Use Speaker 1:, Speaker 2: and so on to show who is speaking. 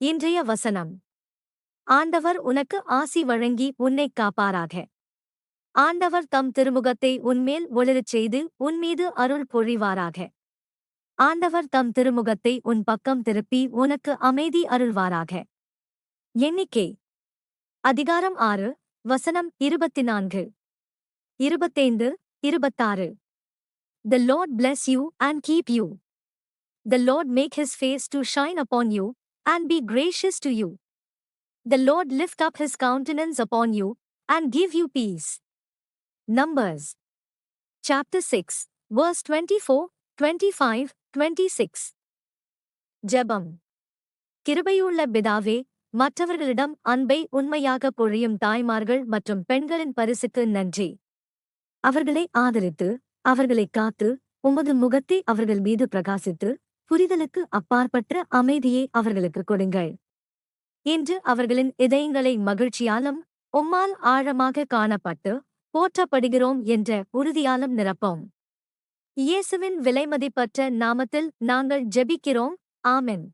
Speaker 1: இன்றைய வசனம். ஆண்டவர் உனக்கு ஆசி வழங்கி உன்னைக் காப்பாராக. ஆண்டவர் தம் திருமுகத்தை உன்மேல் ஒளிரச் செய்து உன்மீது அருள் பொழிவாராக. ஆண்டவர் தம் திருமுகத்தை உன் பக்கம் திருப்பி உனக்கு அமைதி அருள்வாராக. எண்ணிக்கை அதிகாரம் 6 வசனம் 24, 25, 26. The Lord bless you and keep you. The Lord make his face to shine upon you, and be gracious to you. The Lord lift up his countenance upon you, and give you peace. Numbers chapter 6, verse 24, 25, 26. ஜெபம். கிருபையுள்ள பிதாவே, மற்றவர்களிடம் அன்பை உண்மையாக பொழியும் தாய்மார்கள் மற்றும் பெண்களின் பரிசுக்கு நன்றி. அவர்களை ஆதரித்து, அவர்களைக் காத்து, உமது முகத்தை அவர்கள் மீது பிரகாசித்து, புரிதலுக்கு அப்பாற்பட்ட அமைதியை அவர்களுக்கு கொடுங்கள். இன்று அவர்களின் இதயங்களை மகிழ்ச்சியாலும் உம்மால் ஆழமாக காணப்பட்டு போற்றப்படுகிறோம் என்ற உறுதியாலும் நிரப்போம். இயேசுவின் விலைமதிப்பற்ற நாமத்தில் நாங்கள் ஜெபிக்கிறோம். ஆமென்.